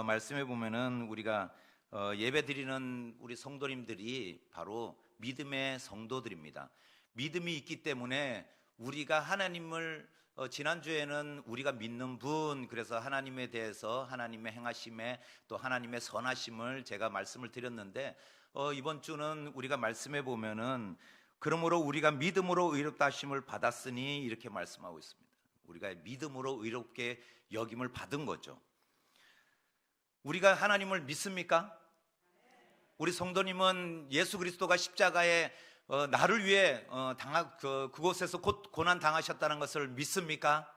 말씀해 보면은 우리가 예배 드리는 우리 성도님들이 바로 믿음의 성도들입니다. 믿음이 있기 때문에 우리가 하나님을 지난주에는 우리가 믿는 분, 그래서 하나님에 대해서 하나님의 행하심에 또 하나님의 선하심을 제가 말씀을 드렸는데 이번 주는 우리가 말씀해 보면은 그러므로 우리가 믿음으로 의롭다 하심을 받았으니 이렇게 말씀하고 있습니다. 우리가 믿음으로 의롭게 여김을 받은 거죠. 우리가 하나님을 믿습니까? 우리 성도님은 예수 그리스도가 십자가에 나를 위해 그곳에서 곧 고난 당하셨다는 것을 믿습니까?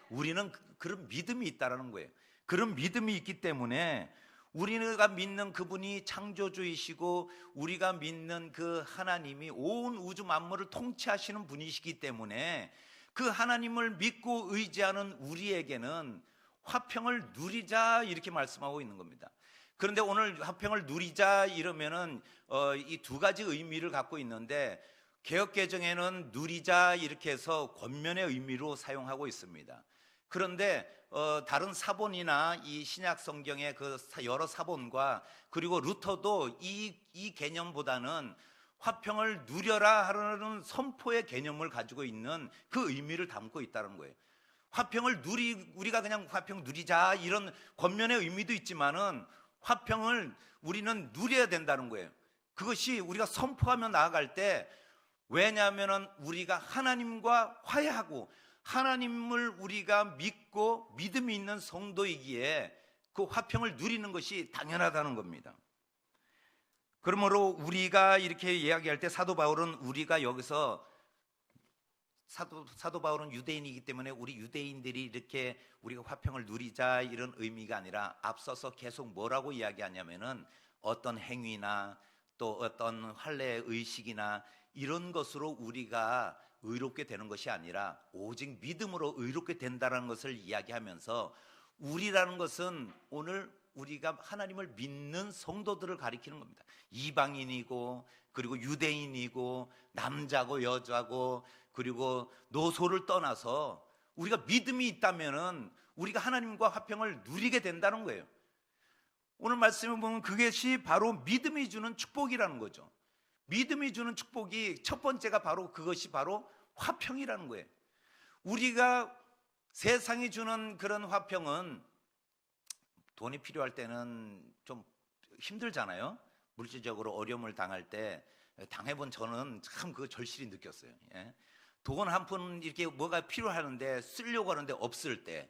우리는 그런 믿음이 있다는 거예요. 그런 믿음이 있기 때문에 우리가 믿는 그분이 창조주이시고 우리가 믿는 그 하나님이 온 우주 만물을 통치하시는 분이시기 때문에 그 하나님을 믿고 의지하는 우리에게는 화평을 누리자 이렇게 말씀하고 있는 겁니다. 그런데 오늘 화평을 누리자 이러면은 이 두 가지 의미를 갖고 있는데 개역개정에는 누리자 이렇게 해서 권면의 의미로 사용하고 있습니다. 그런데 다른 사본이나 이 신약 성경의 그 여러 사본과 그리고 루터도 이 개념보다는 화평을 누려라 하는 선포의 개념을 가지고 있는 그 의미를 담고 있다는 거예요. 화평을 우리가 그냥 화평 누리자 이런 권면의 의미도 있지만은 화평을 우리는 누려야 된다는 거예요. 그것이 우리가 선포하며 나아갈 때, 왜냐하면은 우리가 하나님과 화해하고 하나님을 우리가 믿고 믿음이 있는 성도이기에 그 화평을 누리는 것이 당연하다는 겁니다. 그러므로 우리가 이렇게 이야기할 때 사도 바울은 우리가 여기서 사도 바울은 유대인이기 때문에 우리 유대인들이 이렇게 우리가 화평을 누리자 이런 의미가 아니라 앞서서 계속 뭐라고 이야기하냐면은 어떤 행위나 또 어떤 할례의 의식이나 이런 것으로 우리가 의롭게 되는 것이 아니라 오직 믿음으로 의롭게 된다는 것을 이야기하면서 우리라는 것은 오늘 우리가 하나님을 믿는 성도들을 가리키는 겁니다. 이방인이고 그리고 유대인이고 남자고 여자고 그리고 노소를 떠나서 우리가 믿음이 있다면은 우리가 하나님과 화평을 누리게 된다는 거예요. 오늘 말씀을 보면 그것이 바로 믿음이 주는 축복이라는 거죠. 믿음이 주는 축복이 첫 번째가 바로 그것이 바로 화평이라는 거예요. 우리가 세상이 주는 그런 화평은 돈이 필요할 때는 좀 힘들잖아요. 물질적으로 어려움을 당할 때 당해본 저는 참 그 절실히 느꼈어요. 돈 한 푼 이렇게 뭐가 필요하는데 쓰려고 하는데 없을 때,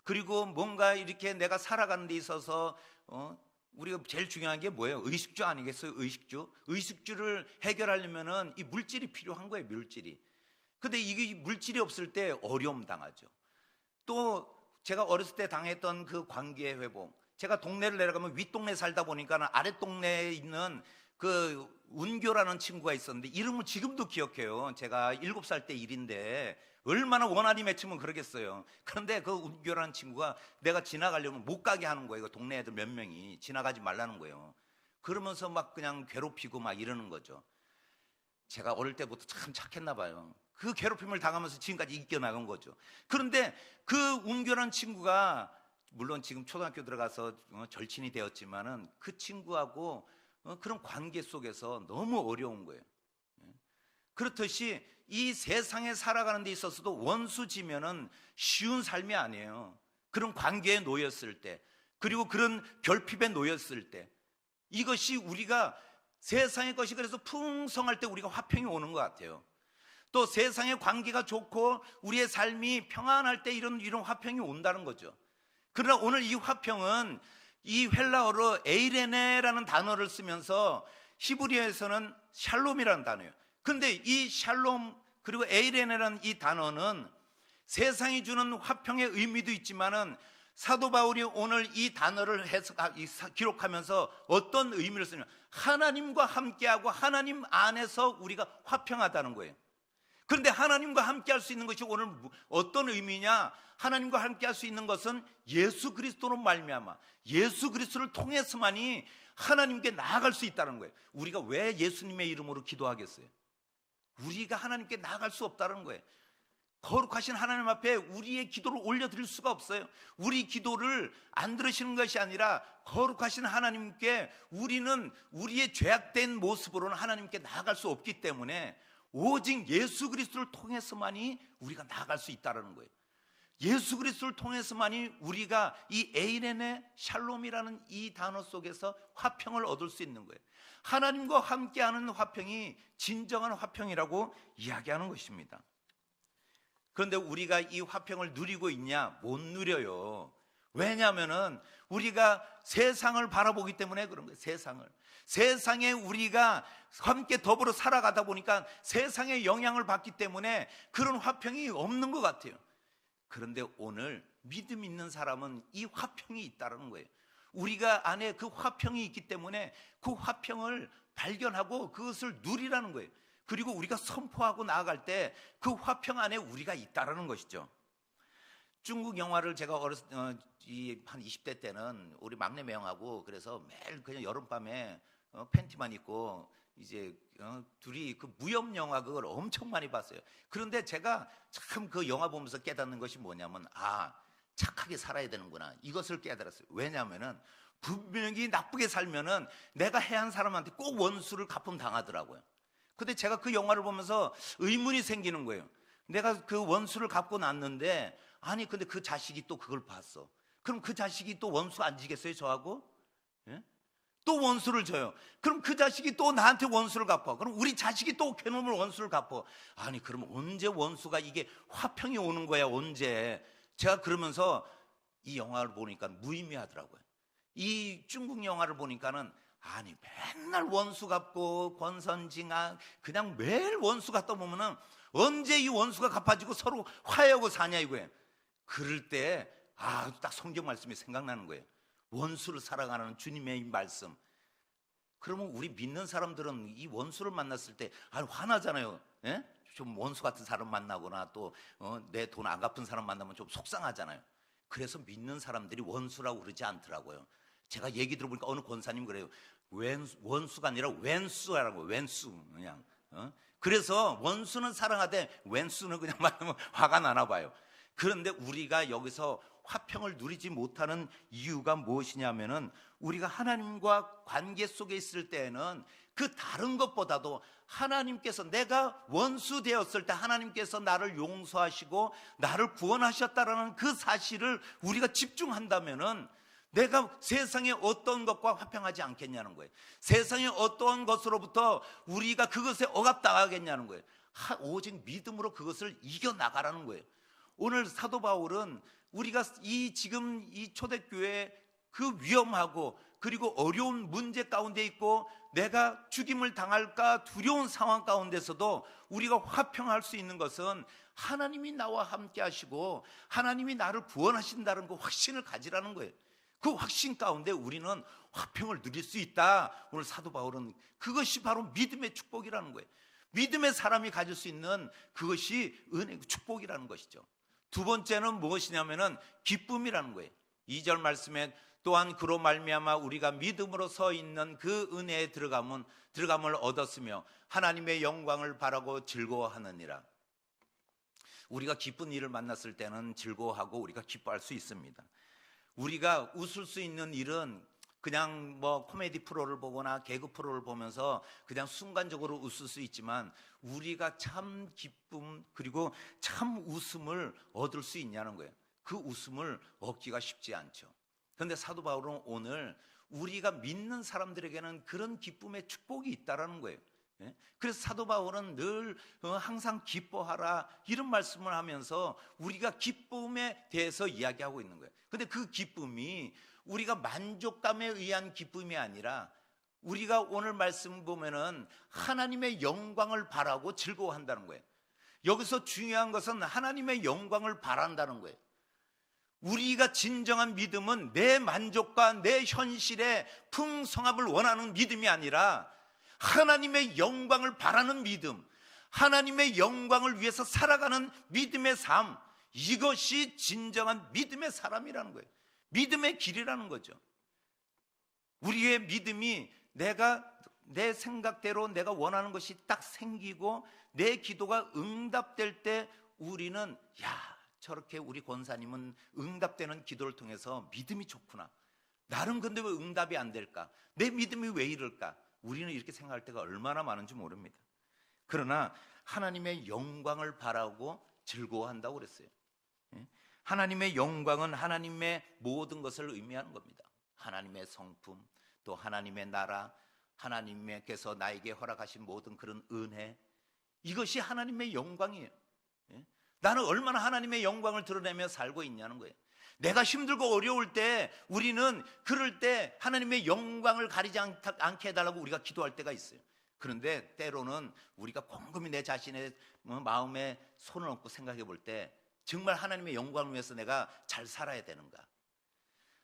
그리고 뭔가 이렇게 내가 살아가는 데 있어서 우리가 제일 중요한 게 뭐예요? 의식주 아니겠어요? 의식주를 해결하려면은 이 물질이 필요한 거예요. 물질이. 근데 이게 물질이 없을 때 어려움 당하죠. 또 제가 어렸을 때 당했던 그 관계 회복, 제가 동네를 내려가면 윗동네 살다 보니까 아랫동네에 있는 그 운교라는 친구가 있었는데 이름은 지금도 기억해요. 제가 7살 때 일인데 얼마나 원한이 맺히면 그러겠어요. 그런데 그 운교라는 친구가 내가 지나가려면 못 가게 하는 거예요. 동네 애들 몇 명이 지나가지 말라는 거예요. 그러면서 막 그냥 괴롭히고 막 이러는 거죠. 제가 어릴 때부터 참 착했나 봐요. 그 괴롭힘을 당하면서 지금까지 이겨나간 거죠. 그런데 그 운교라는 친구가 물론 지금 초등학교 들어가서 절친이 되었지만은 그 친구하고 그런 관계 속에서 너무 어려운 거예요. 그렇듯이 이 세상에 살아가는 데 있어서도 원수지면은 쉬운 삶이 아니에요. 그런 관계에 놓였을 때, 그리고 그런 결핍에 놓였을 때, 이것이 우리가 세상의 것이 그래서 풍성할 때 우리가 화평이 오는 것 같아요. 또 세상의 관계가 좋고 우리의 삶이 평안할 때 이런 화평이 온다는 거죠. 그러나 오늘 이 화평은 이 헬라어로 에이레네라는 단어를 쓰면서 히브리어에서는 샬롬이라는 단어예요. 근데 이 샬롬 그리고 에이레네라는 이 단어는 세상이 주는 화평의 의미도 있지만은 사도 바울이 오늘 이 단어를 기록하면서 어떤 의미를 쓰냐면 하나님과 함께하고 하나님 안에서 우리가 화평하다는 거예요. 그런데 하나님과 함께 할 수 있는 것이 오늘 어떤 의미냐? 하나님과 함께 할 수 있는 것은 예수 그리스도로 말미암아 예수 그리스도를 통해서만이 하나님께 나아갈 수 있다는 거예요. 우리가 왜 예수님의 이름으로 기도하겠어요? 우리가 하나님께 나아갈 수 없다는 거예요. 거룩하신 하나님 앞에 우리의 기도를 올려드릴 수가 없어요. 우리 기도를 안 들으시는 것이 아니라 거룩하신 하나님께 우리는 우리의 죄악된 모습으로는 하나님께 나아갈 수 없기 때문에 오직 예수 그리스도를 통해서만이 우리가 나아갈 수 있다는 거예요. 예수 그리스도를 통해서만이 우리가 이 에이레네 샬롬이라는 이 단어 속에서 화평을 얻을 수 있는 거예요. 하나님과 함께하는 화평이 진정한 화평이라고 이야기하는 것입니다. 그런데 우리가 이 화평을 누리고 있냐? 못 누려요. 왜냐하면 우리가 세상을 바라보기 때문에 그런 거예요. 세상에 우리가 함께 더불어 살아가다 보니까 세상의 영향을 받기 때문에 그런 화평이 없는 것 같아요. 그런데 오늘 믿음 있는 사람은 이 화평이 있다는 거예요. 우리가 안에 그 화평이 있기 때문에 그 화평을 발견하고 그것을 누리라는 거예요. 그리고 우리가 선포하고 나아갈 때 그 화평 안에 우리가 있다라는 것이죠. 중국 영화를 제가 한 20대 때는 우리 막내 매형하고 그래서 매일 그냥 여름밤에 팬티만 입고 이제 둘이 그 무협 영화 그걸 엄청 많이 봤어요. 그런데 제가 참 그 영화 보면서 깨닫는 것이 뭐냐면 착하게 살아야 되는구나, 이것을 깨달았어요. 왜냐하면은 분명히 나쁘게 살면은 내가 해한 사람한테 꼭 원수를 갚음 당하더라고요. 근데 제가 그 영화를 보면서 의문이 생기는 거예요. 내가 그 원수를 갚고 났는데 근데 그 자식이 또 그걸 봤어. 그럼 그 자식이 또 원수 안 지겠어요, 저하고? 예? 또 원수를 줘요. 그럼 그 자식이 또 나한테 원수를 갚아. 그럼 우리 자식이 또 그놈을 원수를 갚아. 그럼 언제 원수가 이게 화평이 오는 거야, 언제? 제가 그러면서 이 영화를 보니까 무의미하더라고요. 이 중국 영화를 보니까는 맨날 원수 갚고 권선징악 그냥 매일 원수 갖다 보면은 언제 이 원수가 갚아지고 서로 화해하고 사냐 이거예요. 그럴 때 딱 성경 말씀이 생각나는 거예요. 원수를 사랑하는 주님의 말씀. 그러면 우리 믿는 사람들은 이 원수를 만났을 때 화나잖아요. 예? 좀 원수 같은 사람 만나거나 또 내 돈 안 갚은 사람 만나면 좀 속상하잖아요. 그래서 믿는 사람들이 원수라고 그러지 않더라고요. 제가 얘기 들어보니까 어느 권사님 그래요. 원수가 아니라 웬수라고, 웬수 그냥. 그래서 원수는 사랑하되 웬수는 그냥 만나면 화가 나나 봐요. 그런데 우리가 여기서 화평을 누리지 못하는 이유가 무엇이냐면은 우리가 하나님과 관계 속에 있을 때에는 그 다른 것보다도 하나님께서 내가 원수 되었을 때 하나님께서 나를 용서하시고 나를 구원하셨다라는 그 사실을 우리가 집중한다면은 내가 세상의 어떤 것과 화평하지 않겠냐는 거예요. 세상의 어떠한 것으로부터 우리가 그것에 억압당하겠냐는 거예요. 오직 믿음으로 그것을 이겨나가라는 거예요. 오늘 사도 바울은 우리가 지금 이 초대교회 그 위험하고 그리고 어려운 문제 가운데 있고 내가 죽임을 당할까 두려운 상황 가운데서도 우리가 화평할 수 있는 것은 하나님이 나와 함께 하시고 하나님이 나를 구원하신다는 그 확신을 가지라는 거예요. 그 확신 가운데 우리는 화평을 누릴 수 있다. 오늘 사도 바울은 그것이 바로 믿음의 축복이라는 거예요. 믿음의 사람이 가질 수 있는 그것이 은혜, 축복이라는 것이죠. 두 번째는 무엇이냐면은 기쁨이라는 거예요. 2절 말씀에 또한 그로 말미암아 우리가 믿음으로 서 있는 그 은혜에 들어감을 얻었으며 하나님의 영광을 바라고 즐거워하느니라. 우리가 기쁜 일을 만났을 때는 즐거워하고 우리가 기뻐할 수 있습니다. 우리가 웃을 수 있는 일은 그냥 코미디 프로를 보거나 개그 프로를 보면서 그냥 순간적으로 웃을 수 있지만 우리가 참 기쁨 그리고 참 웃음을 얻을 수 있냐는 거예요. 그 웃음을 얻기가 쉽지 않죠. 그런데 사도 바울은 오늘 우리가 믿는 사람들에게는 그런 기쁨의 축복이 있다라는 거예요. 그래서 사도 바울은 늘 항상 기뻐하라 이런 말씀을 하면서 우리가 기쁨에 대해서 이야기하고 있는 거예요. 그런데 그 기쁨이 우리가 만족감에 의한 기쁨이 아니라 우리가 오늘 말씀 보면은 하나님의 영광을 바라고 즐거워한다는 거예요. 여기서 중요한 것은 하나님의 영광을 바란다는 거예요. 우리가 진정한 믿음은 내 만족과 내 현실의 풍성함을 원하는 믿음이 아니라 하나님의 영광을 바라는 믿음, 하나님의 영광을 위해서 살아가는 믿음의 삶, 이것이 진정한 믿음의 사람이라는 거예요. 믿음의 길이라는 거죠. 우리의 믿음이 내 생각대로 내가 원하는 것이 딱 생기고 내 기도가 응답될 때 우리는 저렇게 우리 권사님은 응답되는 기도를 통해서 믿음이 좋구나. 나는 근데 왜 응답이 안 될까? 내 믿음이 왜 이럴까? 우리는 이렇게 생각할 때가 얼마나 많은지 모릅니다. 그러나 하나님의 영광을 바라고 즐거워한다고 그랬어요. 하나님의 영광은 하나님의 모든 것을 의미하는 겁니다. 하나님의 성품, 또 하나님의 나라, 하나님께서 나에게 허락하신 모든 그런 은혜, 이것이 하나님의 영광이에요. 나는 얼마나 하나님의 영광을 드러내며 살고 있냐는 거예요. 내가 힘들고 어려울 때, 우리는 그럴 때 하나님의 영광을 가리지 않게 해달라고 우리가 기도할 때가 있어요. 그런데 때로는 우리가 곰곰이 내 자신의 마음에 손을 얹고 생각해 볼 때, 정말 하나님의 영광을 위해서 내가 잘 살아야 되는가?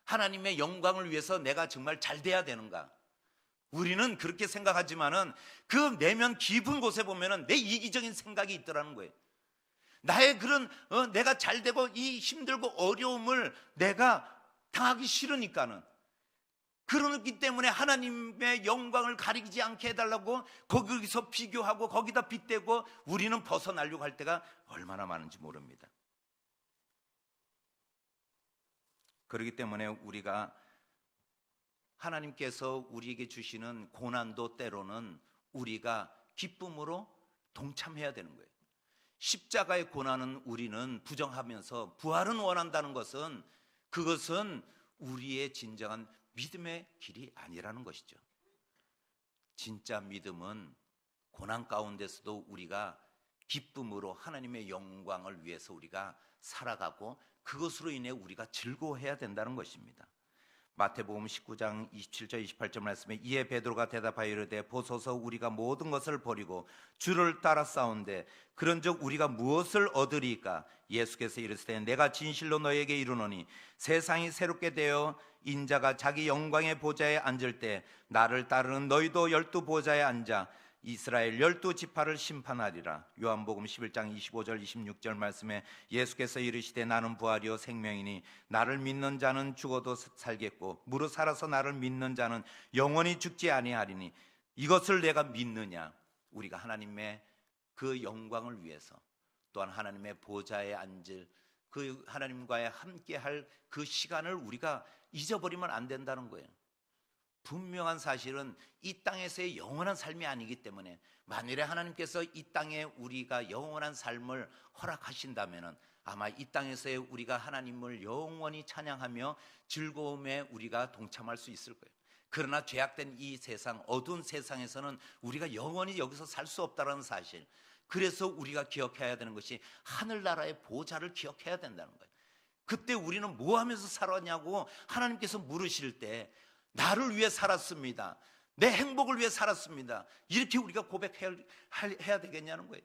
하나님의 영광을 위해서 내가 정말 잘 돼야 되는가? 우리는 그렇게 생각하지만은 그 내면 깊은 곳에 보면은 내 이기적인 생각이 있더라는 거예요. 나의 그런 내가 잘 되고 이 힘들고 어려움을 내가 당하기 싫으니까는, 그러기 때문에 하나님의 영광을 가리지 않게 해달라고 거기서 비교하고 거기다 빗대고 우리는 벗어나려고 할 때가 얼마나 많은지 모릅니다. 그렇기 때문에 우리가 하나님께서 우리에게 주시는 고난도 때로는 우리가 기쁨으로 동참해야 되는 거예요. 십자가의 고난은 우리는 부정하면서 부활은 원한다는 것은, 그것은 우리의 진정한 믿음의 길이 아니라는 것이죠. 진짜 믿음은 고난 가운데서도 우리가 기쁨으로 하나님의 영광을 위해서 우리가 살아가고 그것으로 인해 우리가 즐거워해야 된다는 것입니다. 마태복음 19장 27절 28절 말씀에, 이에 베드로가 대답하여 이르되 보소서 우리가 모든 것을 버리고 주를 따라 싸운데 그런즉 우리가 무엇을 얻으리까? 예수께서 이르시되 내가 진실로 너에게 이르노니 세상이 새롭게 되어 인자가 자기 영광의 보좌에 앉을 때 나를 따르는 너희도 12보좌에 앉아 이스라엘 12지파를 심판하리라. 요한복음 11장 25절 26절 말씀에 예수께서 이르시되 나는 부활이요 생명이니 나를 믿는 자는 죽어도 살겠고 무릇 살아서 나를 믿는 자는 영원히 죽지 아니하리니, 이것을 내가 믿느냐? 우리가 하나님의 그 영광을 위해서, 또한 하나님의 보좌에 앉을 그 하나님과의 함께할 그 시간을 우리가 잊어버리면 안 된다는 거예요. 분명한 사실은 이 땅에서의 영원한 삶이 아니기 때문에, 만일에 하나님께서 이 땅에 우리가 영원한 삶을 허락하신다면 아마 이 땅에서의 우리가 하나님을 영원히 찬양하며 즐거움에 우리가 동참할 수 있을 거예요. 그러나 죄악된 이 세상, 어두운 세상에서는 우리가 영원히 여기서 살 수 없다는 사실, 그래서 우리가 기억해야 되는 것이 하늘나라의 보좌를 기억해야 된다는 거예요. 그때 우리는 뭐 하면서 살았냐고 하나님께서 물으실 때, 나를 위해 살았습니다, 내 행복을 위해 살았습니다, 이렇게 우리가 고백해야 되겠냐는 거예요.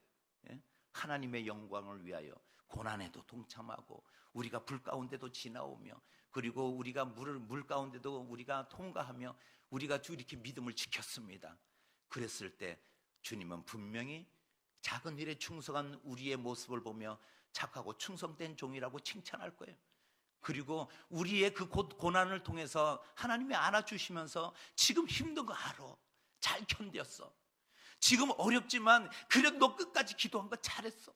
하나님의 영광을 위하여 고난에도 동참하고 우리가 불 가운데도 지나오며, 그리고 우리가 물 가운데도 우리가 통과하며 우리가 이렇게 믿음을 지켰습니다. 그랬을 때 주님은 분명히 작은 일에 충성한 우리의 모습을 보며 착하고 충성된 종이라고 칭찬할 거예요. 그리고 우리의 그 고난을 통해서 하나님이 안아주시면서 지금 힘든 거 알아, 잘 견뎠어, 지금 어렵지만 그래도 너 끝까지 기도한 거 잘했어,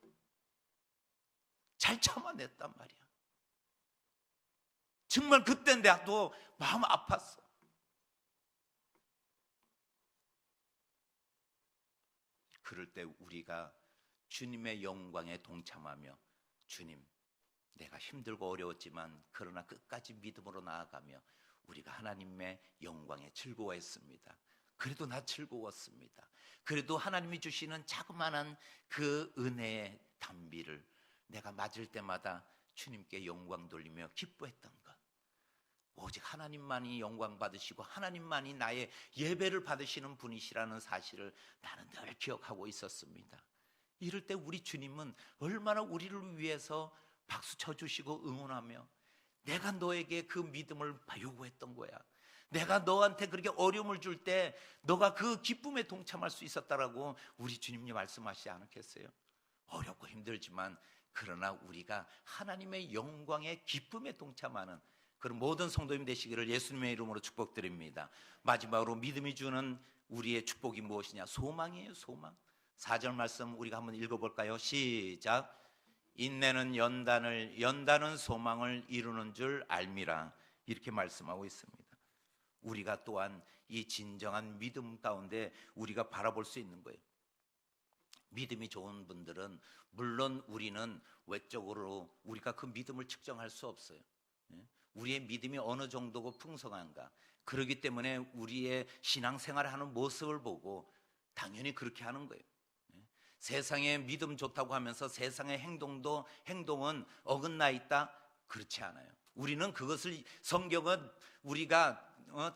잘 참아냈단 말이야. 정말 그때 나도 마음 아팠어. 그럴 때 우리가 주님의 영광에 동참하며, 주님, 내가 힘들고 어려웠지만 그러나 끝까지 믿음으로 나아가며 우리가 하나님의 영광에 즐거워했습니다. 그래도 나 즐거웠습니다. 그래도 하나님이 주시는 자그마한 그 은혜의 단비를 내가 맞을 때마다 주님께 영광 돌리며 기뻐했던 것, 오직 하나님만이 영광 받으시고 하나님만이 나의 예배를 받으시는 분이시라는 사실을 나는 늘 기억하고 있었습니다. 이럴 때 우리 주님은 얼마나 우리를 위해서 박수 쳐주시고 응원하며, 내가 너에게 그 믿음을 요구했던 거야, 내가 너한테 그렇게 어려움을 줄 때 너가 그 기쁨에 동참할 수 있었다라고 우리 주님이 말씀하시지 않았겠어요? 어렵고 힘들지만 그러나 우리가 하나님의 영광의 기쁨에 동참하는 그런 모든 성도님 되시기를 예수님의 이름으로 축복드립니다. 마지막으로 믿음이 주는 우리의 축복이 무엇이냐? 소망이에요, 소망. 4절 말씀 우리가 한번 읽어볼까요? 시작. 인내는 연단을, 연단은 소망을 이루는 줄 알미라. 이렇게 말씀하고 있습니다. 우리가 또한 이 진정한 믿음 가운데 우리가 바라볼 수 있는 거예요. 믿음이 좋은 분들은 물론 우리는 외적으로 우리가 그 믿음을 측정할 수 없어요. 우리의 믿음이 어느 정도고 풍성한가. 그렇기 때문에 우리의 신앙생활을 하는 모습을 보고 당연히 그렇게 하는 거예요. 세상에 믿음 좋다고 하면서 세상의 행동은 어긋나 있다? 그렇지 않아요. 우리는 그것을, 성경은 우리가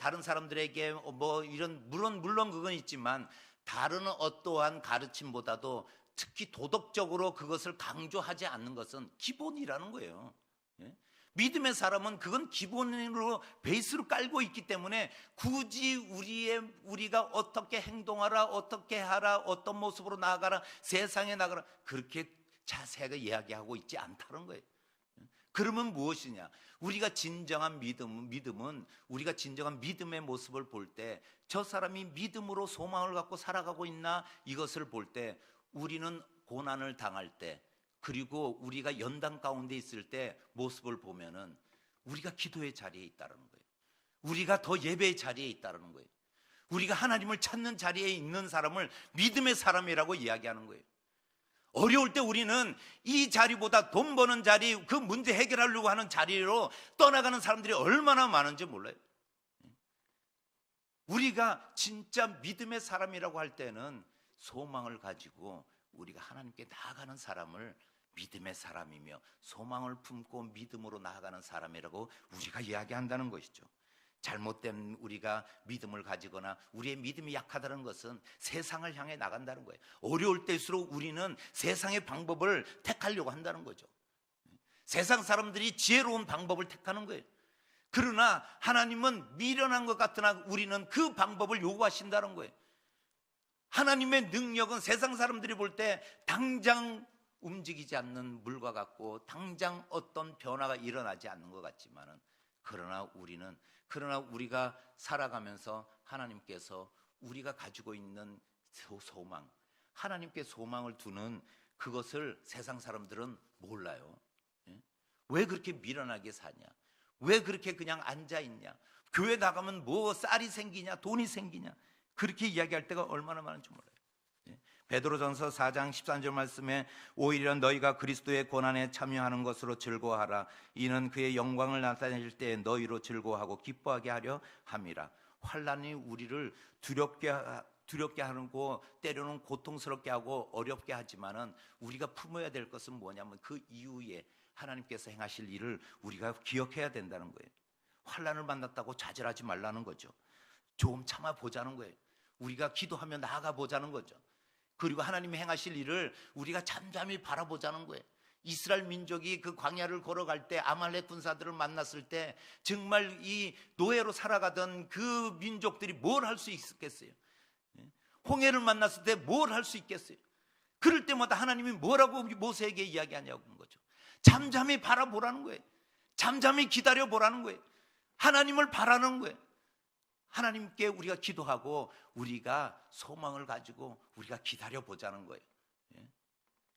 다른 사람들에게 뭐 이런 물론 그건 있지만 다른 어떠한 가르침보다도 특히 도덕적으로 그것을 강조하지 않는 것은 기본이라는 거예요. 믿음의 사람은 그건 기본으로 베이스로 깔고 있기 때문에 굳이 우리가 어떻게 행동하라, 어떻게 하라, 어떤 모습으로 나아가라, 세상에 나가라, 그렇게 자세하게 이야기하고 있지 않다는 거예요. 그러면 무엇이냐? 우리가 진정한 믿음은 우리가 진정한 믿음의 모습을 볼 때 저 사람이 믿음으로 소망을 갖고 살아가고 있나, 이것을 볼 때 우리는 고난을 당할 때, 그리고 우리가 연단 가운데 있을 때 모습을 보면은 우리가 기도의 자리에 있다는 거예요. 우리가 더 예배의 자리에 있다는 거예요. 우리가 하나님을 찾는 자리에 있는 사람을 믿음의 사람이라고 이야기하는 거예요. 어려울 때 우리는 이 자리보다 돈 버는 자리, 그 문제 해결하려고 하는 자리로 떠나가는 사람들이 얼마나 많은지 몰라요. 우리가 진짜 믿음의 사람이라고 할 때는 소망을 가지고 우리가 하나님께 나아가는 사람을 믿음의 사람이며 소망을 품고 믿음으로 나아가는 사람이라고 우리가 이야기한다는 것이죠. 잘못된 우리가 믿음을 가지거나 우리의 믿음이 약하다는 것은 세상을 향해 나간다는 거예요. 어려울 때일수록 우리는 세상의 방법을 택하려고 한다는 거죠. 세상 사람들이 지혜로운 방법을 택하는 거예요. 그러나 하나님은 미련한 것 같으나 우리는 그 방법을 요구하신다는 거예요. 하나님의 능력은 세상 사람들이 볼 때 당장 움직이지 않는 물과 같고 당장 어떤 변화가 일어나지 않는 것 같지만은, 그러나 우리가 살아가면서 하나님께서 우리가 가지고 있는 소망, 하나님께 소망을 두는 그것을 세상 사람들은 몰라요. 왜 그렇게 미련하게 사냐? 왜 그렇게 그냥 앉아있냐? 교회 나가면 뭐 쌀이 생기냐? 돈이 생기냐? 그렇게 이야기할 때가 얼마나 많은지 몰라요. 베드로전서 4장 13절 말씀에 오히려 너희가 그리스도의 고난에 참여하는 것으로 즐거워하라. 이는 그의 영광을 나타내실 때 너희로 즐거워하고 기뻐하게 하려 함이라. 환난이 우리를 두렵게 하고 때로는 고통스럽게 하고 어렵게 하지만은 우리가 품어야 될 것은 뭐냐면 그 이후에 하나님께서 행하실 일을 우리가 기억해야 된다는 거예요. 환난을 만났다고 좌절하지 말라는 거죠. 조금 참아 보자는 거예요. 우리가 기도하며 나아가 보자는 거죠. 그리고 하나님이 행하실 일을 우리가 잠잠히 바라보자는 거예요. 이스라엘 민족이 그 광야를 걸어갈 때 아말렉 군사들을 만났을 때 정말 이 노예로 살아가던 그 민족들이 뭘 할 수 있겠어요? 홍해를 만났을 때 뭘 할 수 있겠어요? 그럴 때마다 하나님이 뭐라고 모세에게 이야기하냐고 하는 거죠. 잠잠히 바라보라는 거예요. 잠잠히 기다려보라는 거예요. 하나님을 바라는 거예요. 하나님께 우리가 기도하고 우리가 소망을 가지고 우리가 기다려보자는 거예요.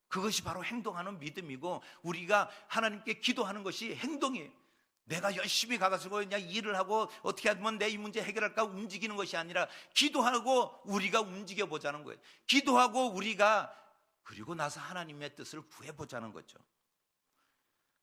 그것이 바로 행동하는 믿음이고, 우리가 하나님께 기도하는 것이 행동이에요. 내가 열심히 가가지고 그냥 일을 하고 어떻게 하면 내 이 문제 해결할까 움직이는 것이 아니라 기도하고 우리가 움직여 보자는 거예요. 기도하고 우리가 그리고 나서 하나님의 뜻을 구해보자는 거죠.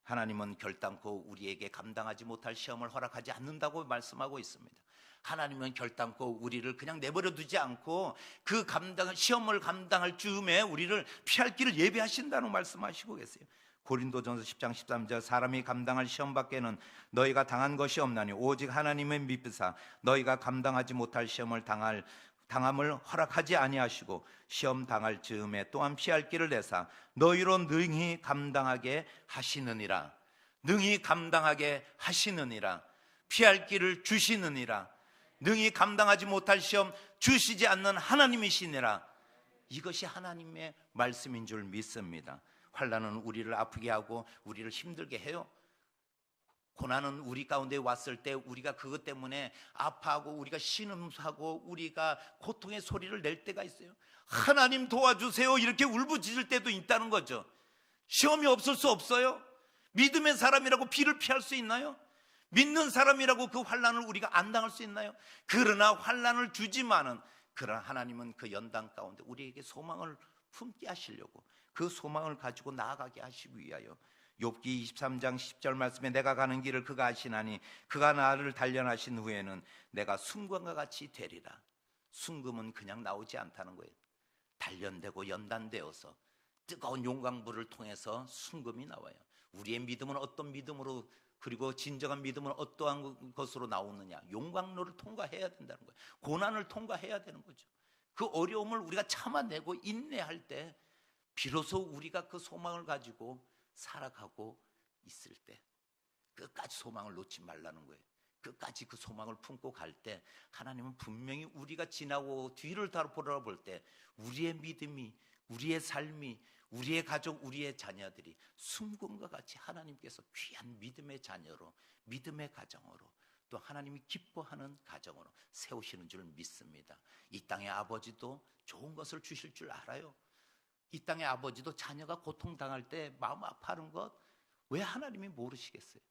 하나님은 결단코 우리에게 감당하지 못할 시험을 허락하지 않는다고 말씀하고 있습니다. 하나님은 결단코 우리를 그냥 내버려 두지 않고 그 시험을 감당할 즈음에 우리를 피할 길을 예비하신다는 말씀하시고 계세요. 고린도전서 10장 13절 사람이 감당할 시험 밖에는 너희가 당한 것이 없나니 오직 하나님의 미쁘사 너희가 감당하지 못할 시험을 당함을 허락하지 아니하시고 시험 당할 즈음에 또한 피할 길을 내사 너희로 능히 감당하게 하시느니라. 능히 감당하게 하시느니라. 피할 길을 주시느니라. 능히 감당하지 못할 시험 주시지 않는 하나님이시니라. 이것이 하나님의 말씀인 줄 믿습니다. 환난은 우리를 아프게 하고 우리를 힘들게 해요. 고난은 우리 가운데 왔을 때 우리가 그것 때문에 아파하고 우리가 신음하고 우리가 고통의 소리를 낼 때가 있어요. 하나님 도와주세요 이렇게 울부짖을 때도 있다는 거죠. 시험이 없을 수 없어요. 믿음의 사람이라고 비를 피할 수 있나요? 믿는 사람이라고 그 환난을 우리가 안 당할 수 있나요? 그러나 환난을 주지만은, 그러나 하나님은 그 연단 가운데 우리에게 소망을 품게 하시려고, 그 소망을 가지고 나아가게 하시기 위하여 욥기 23장 10절 말씀에 내가 가는 길을 그가 아시나니 그가 나를 단련하신 후에는 내가 순금과 같이 되리라. 순금은 그냥 나오지 않다는 거예요. 단련되고 연단되어서 뜨거운 용광불을 통해서 순금이 나와요. 우리의 믿음은 어떤 믿음으로, 그리고 진정한 믿음은 어떠한 것으로 나오느냐? 용광로를 통과해야 된다는 거예요. 고난을 통과해야 되는 거죠. 그 어려움을 우리가 참아내고 인내할 때 비로소 우리가 그 소망을 가지고 살아가고 있을 때, 끝까지 소망을 놓지 말라는 거예요. 끝까지 그 소망을 품고 갈 때 하나님은 분명히 우리가 지나고 뒤를 돌아볼 때 우리의 믿음이, 우리의 삶이, 우리의 가족, 우리의 자녀들이 순금과 같이 하나님께서 귀한 믿음의 자녀로, 믿음의 가정으로, 또 하나님이 기뻐하는 가정으로 세우시는 줄 믿습니다. 이 땅의 아버지도 좋은 것을 주실 줄 알아요. 이 땅의 아버지도 자녀가 고통당할 때 마음 아파하는 것 왜 하나님이 모르시겠어요?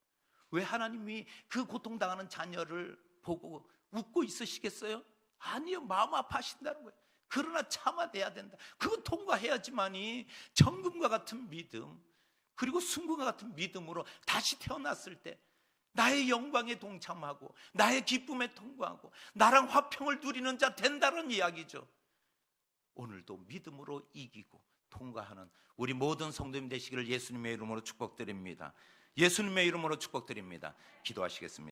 왜 하나님이 그 고통당하는 자녀를 보고 웃고 있으시겠어요? 아니요, 마음 아파하신다는 거예요. 그러나 참아내야 된다. 그거 통과해야지만이 정금과 같은 믿음, 그리고 순금과 같은 믿음으로 다시 태어났을 때 나의 영광에 동참하고 나의 기쁨에 통과하고 나랑 화평을 누리는 자 된다는 이야기죠. 오늘도 믿음으로 이기고 통과하는 우리 모든 성도님 되시기를 예수님의 이름으로 축복드립니다. 예수님의 이름으로 축복드립니다. 기도하시겠습니다.